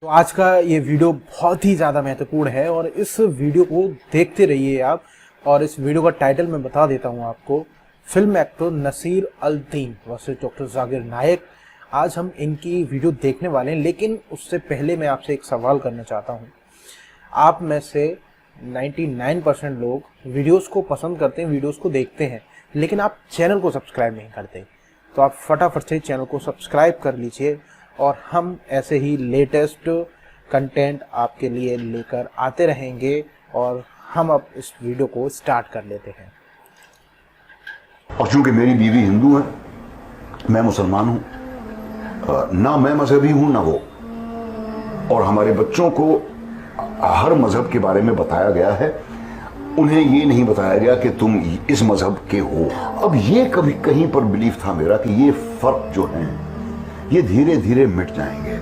तो आज का ये वीडियो बहुत ही ज़्यादा महत्वपूर्ण है और इस वीडियो को देखते रहिए आप। और इस वीडियो का टाइटल मैं बता देता हूँ आपको, film actor Naseer al-Din versus doctor Zakir Naik. आज हम इनकी वीडियो देखने वाले हैं, लेकिन उससे पहले मैं आपसे एक सवाल करना चाहता हूँ। आप में से 99% लोग वीडियोस को पसंद करते हैं, वीडियोस को देखते हैं, लेकिन आप चैनल को सब्सक्राइब नहीं करते। तो आप फटाफट से चैनल को सब्सक्राइब कर लीजिए और हम ऐसे ही लेटेस्ट कंटेंट आपके लिए लेकर आते रहेंगे। और हम अब इस वीडियो को स्टार्ट कर लेते हैं। और चूंकि मेरी बीवी हिंदू है, मैं मुसलमान हूं, ना मैं मजहबी हूं ना वो, और हमारे बच्चों को हर मजहब के बारे में बताया गया है, उन्हें ये नहीं बताया गया कि तुम इस मजहब के हो। अब ये कभी कहीं पर बिलीफ था मेरा कि ये फर्क जो है ये धीरे धीरे मिट जाएंगे।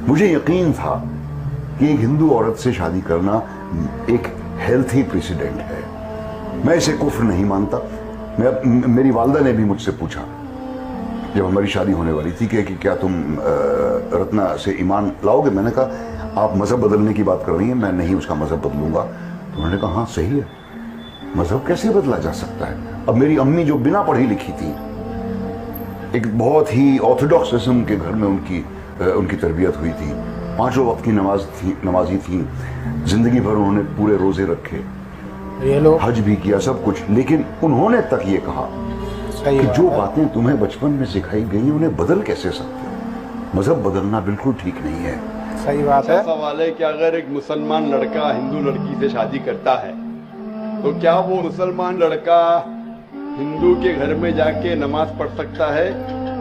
मुझे यकीन था कि एक हिंदू औरत से शादी करना एक हेल्थी प्रेसिडेंट है। मैं इसे कुफ्र नहीं मानता। मेरी वालदा ने भी मुझसे पूछा जब हमारी शादी होने वाली थी कि क्या तुम रत्ना से ईमान लाओगे। मैंने कहा आप मजहब बदलने की बात कर रही हैं, मैं नहीं उसका मजहब बदलूंगा। तो उन्होंने कहा हाँ सही है, मजहब कैसे बदला जा सकता है। अब मेरी अम्मी जो बिना पढ़ी लिखी थी, एक बहुत ही ऑर्थोडॉक्स किस्म के घर में उनकी तरबियत हुई थी, 5 वक्त की नमाजी थी, जिंदगी भर उन्होंने पूरे रोजे रखे, हज भी किया, सब कुछ। लेकिन उन्होंने तक ये कहा कि जो बातें तुम्हें बचपन में सिखाई गई उन्हें बदल कैसे सकते हो, मजहब बदलना बिल्कुल ठीक नहीं है। सही बात है। सवाल है कि अगर एक मुसलमान लड़का हिंदू लड़की से शादी करता है तो क्या वो मुसलमान लड़का हिंदू के घर में जाके नमाज पढ़ सकता है,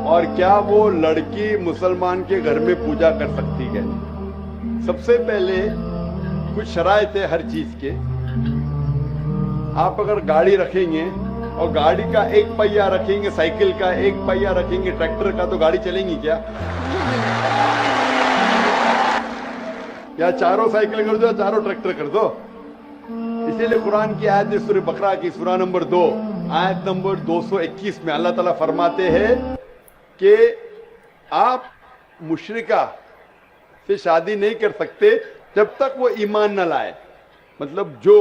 और क्या वो लड़की मुसलमान के घर में पूजा कर सकती है। सबसे पहले कुछ शराइत है हर चीज के। आप अगर गाड़ी रखेंगे और गाड़ी का एक पहिया रखेंगे, साइकिल का एक पहिया रखेंगे, ट्रैक्टर का, तो गाड़ी चलेगी क्या? या चारों साइकिल कर दो, चारों ट्रैक्टर कर दो। इसीलिए कुरान की आयत सूरह बकरा की सूरा नंबर 2 आयत नंबर 221 में अल्लाह ताला फरमाते हैं कि आप मुशरिका से शादी नहीं कर सकते जब तक वो ईमान न लाए। मतलब जो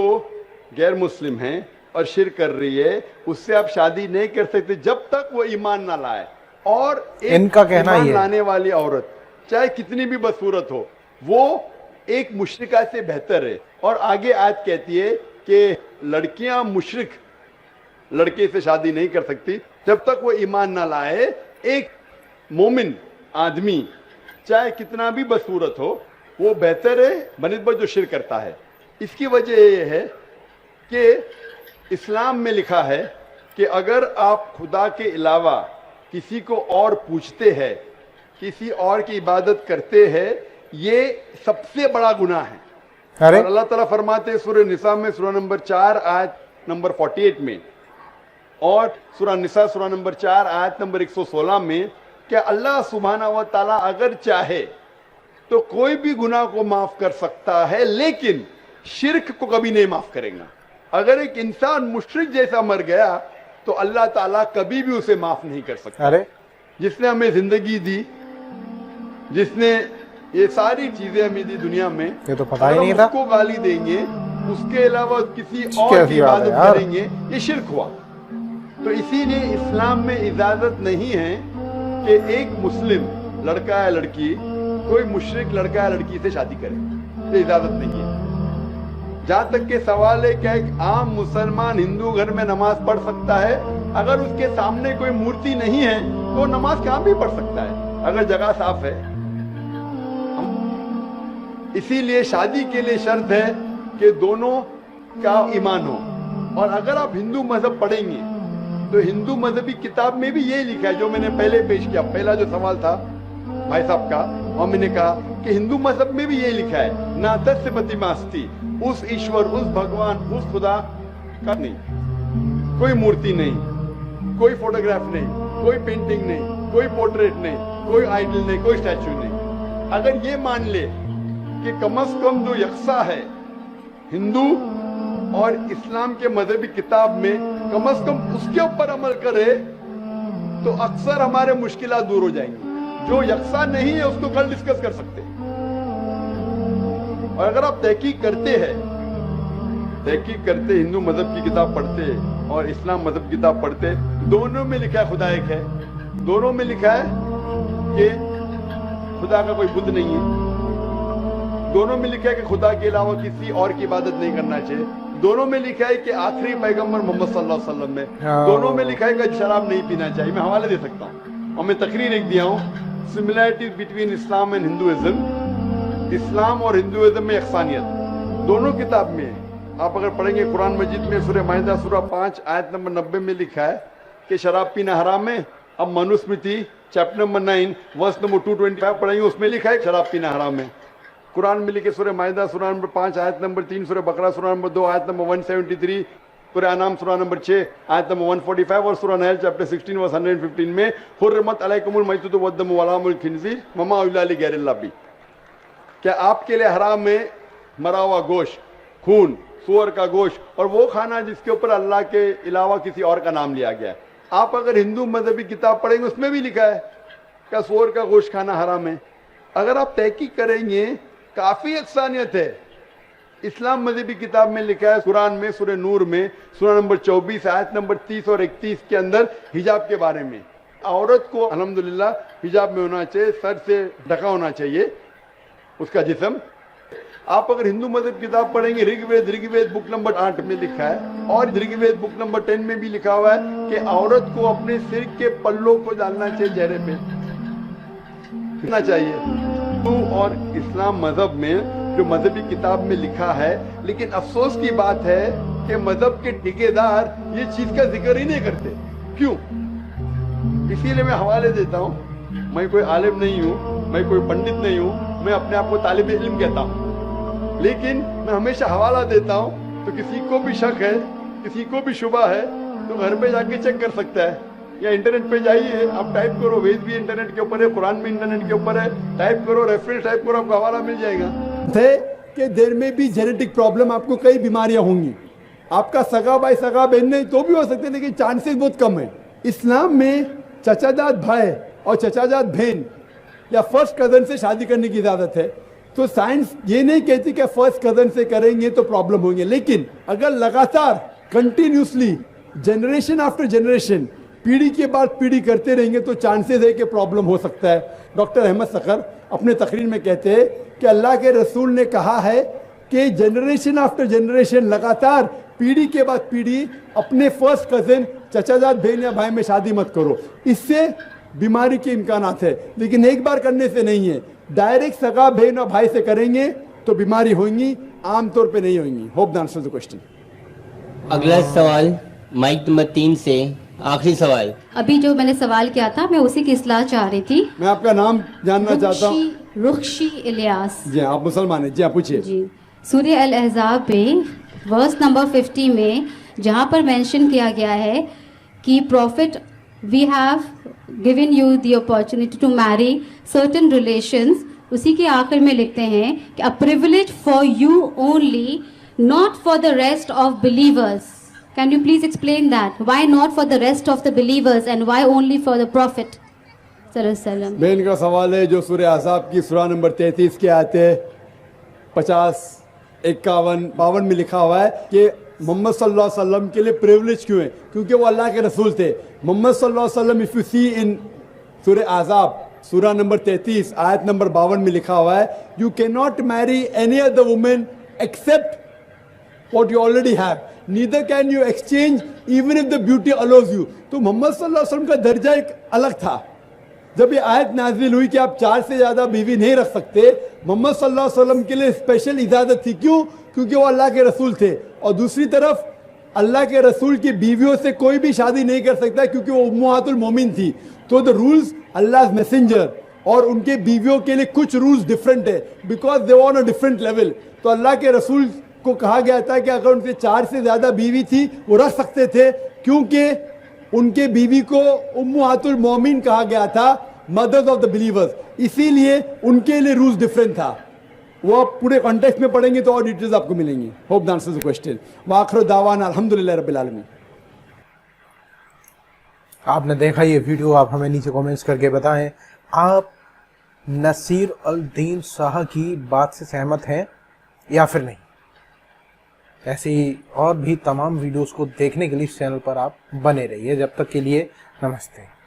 गैर मुस्लिम है और शिर्क कर रही है, उससे आप शादी नहीं कर सकते जब तक वो ईमान न लाए। और इनका कहना ईमान ये लाने वाली औरत चाहे कितनी भी बदसूरत हो, वो एक मुशरिका से बेहतर है। और आगे आयत कहती है कि लड़कियां मुशरिक लड़के से शादी नहीं कर सकती जब तक वो ईमान ना लाए। एक मोमिन आदमी चाहे कितना भी बदसूरत हो, वो बेहतर है बनिस्बत जो शिर्क करता है। इसकी वजह ये है कि इस्लाम में लिखा है कि अगर आप खुदा के अलावा किसी को और पूछते हैं, किसी और की इबादत करते हैं, ये सबसे बड़ा गुनाह है। और अल्लाह ताला फरमाते हैं सूरह निसा में सूरा नंबर 4 आयत नंबर 48 में, और सूरा निसा सूरा नंबर 4 आयत नंबर 116 में कि अल्लाह सुब्हाना व तआला अगर चाहे तो कोई भी गुनाह को माफ कर सकता है, लेकिन शिर्क को कभी नहीं माफ करेगा। अगर एक इंसान मुशरिक जैसा मर गया तो अल्लाह ताला कभी भी उसे माफ नहीं कर सकता। अरे जिसने हमें जिंदगी दी, जिसने ये सारी चीजें हमें दी दुनिया में, ये तो पता ही नहीं था। उसको गाली देंगे, उसके अलावा किसी और की इबादत करेंगे, ये शिर्क हुआ। तो इसीलिए इस्लाम में इजाजत नहीं है कि एक मुस्लिम लड़का या लड़की कोई मुशरिक लड़का या लड़की से शादी करे, ये इजाजत नहीं है। जहां तक के सवाल है क्या एक आम मुसलमान हिंदू घर में नमाज पढ़ सकता है, अगर उसके सामने कोई मूर्ति नहीं है तो नमाज कहां भी पढ़ सकता है अगर जगह साफ है। इसीलिए शादी के लिए शर्त है कि दोनों का ईमान हो। और अगर आप हिंदू मजहब पढ़ेंगे तो हिंदू मजहबी किताब में भी यही लिखा है जो मैंने पहले पेश किया, पहला जो सवाल था भाई साहब का, और मैंने कहा कि हिंदू मजहब में भी यही लिखा है, ना तस्य प्रतिमास्ती, उस ईश्वर, उस भगवान, उस खुदा का नहीं, कोई मूर्ति नहीं, कोई फोटोग्राफ नहीं, कोई पेंटिंग नहीं, कोई पोर्ट्रेट नहीं, कोई आइडल नहीं, कोई स्टैचू नहीं। अगर ये मान ले कि कम से कम जो यकसा है हिंदू और इस्लाम के मजहबी किताब में, कम से कम उसके ऊपर अमल करे तो अक्सर हमारे मुश्किलात दूर हो जाएंगी। जो यकसा नहीं है उसको कल डिस्कस कर सकते हैं। और अगर आप तहकीक करते हिंदू मजहब की किताब पढ़ते और इस्लाम मजहब की किताब पढ़ते, दोनों में लिखा है खुदा एक है, दोनों में लिखा है कि खुदा का कोई बुत नहीं है, दोनों में लिखा है कि खुदा के अलावा किसी और की इबादत नहीं करना चाहिए, दोनों में लिखा है कि आखिरी पैगंबर मोहम्मद सल्लल्लाहु अलैहि वसल्लम में, दोनों में लिखा है कि शराब नहीं पीना चाहिए। मैं हवाले दे सकता हूँ और मैं तकरीर एक दिया हूँ, similarities between Islam and Hinduism, Islam और हिंदुइज्म में यकसानियत दोनों किताब में है। आप अगर पढ़ेंगे कुरान मजीद में सूरह माइदा सूरह 5 आयत नंबर 90 में लिखा है कि शराब पीना हराम है। अब Manusmriti chapter number 9 verse number 225 पढ़ेंगे, उसमें लिखा है शराब पीना हराम है। कुरान में लिखे सूरह माइदा सूरह नंबर 5 आयत नंबर 3, सूरह बकरा सूरह नंबर 2 आयत नंबर 173, सूरह अनाम सूरह नंबर 6 आयत नंबर 145 और सूरह नहल चैप्टर 16 वर्स 115 में हुर्रिमत अलैकुमुल मैततु वद्दमु वलहमुल खिंज़ीर वमा उहिल्ला लिगैरिल्लाह बिही। क्या आपके लिए हराम है मरा हुआ गोश्त, खून, सूअर का गोश्त और वो खाना जिसके ऊपर अल्लाह के अलावा किसी और का नाम लिया गया है। आप अगर हिंदू मजहबी किताब पढ़ेंगे उसमें भी लिखा है क्या सूअर का गोश्त खाना हराम है। अगर आप तहकीक करेंगे काफी यकसानियत है। इस्लाम मजहबी किताब में लिखा है कुरान में सूरह नूर में सूरह नंबर 24 आयत नंबर 30 और 31 के अंदर हिजाब के बारे में, औरत को अल्हम्दुलिल्लाह हिजाब में होना चाहिए, सर से ढका होना चाहिए उसका जिस्म। आप अगर हिंदू मजहब किताब पढ़ेंगे ऋग्वेद बुक नंबर 8 में लिखा है और ऋग्वेद बुक नंबर 10 में भी लिखा हुआ है कि औरत को अपने सिर के पल्लों को डालना चाहिए, चेहरे पे रखना चाहिए। हिंदू और इस्लाम मजहब में जो मजहबी किताब में लिखा है, लेकिन अफसोस की बात है कि मजहब के ठेकेदार ये चीज का जिक्र ही नहीं करते। क्यों? इसीलिए मैं हवाले देता हूँ। मैं कोई आलिम नहीं हूँ, मैं कोई पंडित नहीं हूँ, मैं अपने आप को तालिब इल्म कहता हूँ, लेकिन मैं हमेशा हवाला देता हूँ। तो किसी को भी शक है, किसी को भी शुबा है तो घर पे जाके चेक कर सकता है, या इंटरनेट पे जाइए, आप टाइप करो, वेद भी इंटरनेट के ऊपर है, कुरान भी इंटरनेट के ऊपर है, टाइप करो, रेफरेंस टाइप करो, आपको हवाला मिल जाएगा। थे कि देर में भी जेनेटिक प्रॉब्लम, आपको कई बीमारियां होंगी, आपका सगा भाई सगा बहन नहीं तो भी हो सकते हैं, लेकिन चांसेस बहुत कम है। इस्लाम में चचाजाद भाई और चचाजाद बहन या फर्स्ट कजन से शादी करने की इजाजत है। तो साइंस ये नहीं कहती कि फर्स्ट कजन से करेंगे तो प्रॉब्लम होंगे, लेकिन अगर लगातार कंटिन्यूसली जनरेशन आफ्टर जनरेशन पीढ़ी के बाद पीढ़ी करते रहेंगे तो चांसेस है कि प्रॉब्लम हो सकता है। डॉक्टर अहमद सखर अपने तकरीर में कहते हैं कि अल्लाह के रसूल ने कहा है कि जनरेशन आफ्टर जनरेशन लगातार पीढ़ी के बाद पीढ़ी अपने फर्स्ट कजन चचाजाद बहन या भाई में शादी मत करो, इससे बीमारी के इम्कानात है। लेकिन एक बार करने से नहीं है, डायरेक्ट सगा बहन और भाई से करेंगे तो बीमारी होंगी, आमतौर पे नहीं होंगी। Hope the answer the question. अगला सवाल माइक नंबर 3 से आखिरी सवाल। अभी जो मैंने सवाल किया था मैं उसी की इस्लाह चाह रही थी। मैं आपका नाम जानना चाहता हूँ। रुखशी इलियास। जी आप मुसलमान हैं? जी आप पूछिए। जी, सूरह अल अहज़ाब में वर्स नंबर 50 में जहाँ पर मेंशन किया गया है कि prophet we have given you the opportunity to marry certain relations, उसी के आखिर में लिखते हैं कि a privilege for you only, not for the rest of believers. Can you please explain that? Why not for the rest of the believers and why only for the Prophet sallallahu alaihi wasallam? बहन का सवाल है जो सूरह अहज़ाब की सूरह number 33 के आते 50, 51, 52 में लिखा हुआ है कि मोहम्मद सल्लल्लाहु अलैहि वसल्लम के लिए प्रिविलेज क्यों है? क्योंकि वो अल्लाह के रसूल थे। मोहम्मद सल्लल्लाहु अलैहि वसल्लम, इफ यू सी इन सूरह अहज़ाब सूरह नंबर 33 आयत नंबर 52 में लिखा हुआ है, you can not marry any other women except what you already have, neither can you exchange even if the beauty allows you। तो मोहम्मद सल्लल्लाहु अलैहि वसल्लम का दर्जा एक अलग था। जब ये आयत नाजिल हुई कि आप 4 से ज़्यादा बीवी नहीं रख सकते, मोहम्मद सल्लल्लाहु अलैहि वसल्लम के लिए स्पेशल इजाज़त थी। क्यों? क्योंकि वो अल्लाह के रसूल थे, और दूसरी तरफ अल्लाह के रसूल की बीवियों से कोई भी शादी नहीं कर सकता क्योंकि वो उम्महातुल मोमिन थी। तो द रूल्स अल्लाह मैसेंजर और उनके बीवियों के लिए कुछ रूल्स डिफरेंट है, because they were on a different level. तो अल्लाह के रसूल को कहा गया था कि अगर उनके 4 से ज़्यादा बीवी थी वो रख सकते थे, क्योंकि उनके बीवी को उम्महातुल मोमिन कहा गया था, मदर्स ऑफ द बिलीवर्स, इसीलिए उनके लिए रूल्स डिफरेंट था। वो आप पूरे कॉन्टेक्स्ट में पढ़ेंगे तो और डिटेल्स आपको मिलेंगी। Hope the answer the question. वाखिर दावाना अल्हम्दुलिल्लाह रब्बिल आलमीन। आपने देखा ये वीडियो, आप हमें नीचे कमेंट्स करके बताएं آپ نصیر الدین شاہ کی بات سے سہمت ہیں یا پھر نہیں؟ ایسی اور بھی تمام ویڈیوز کو دیکھنے کے لیے اس چینل پر آپ بنے رہیے. جب تک کے لیے نمستے.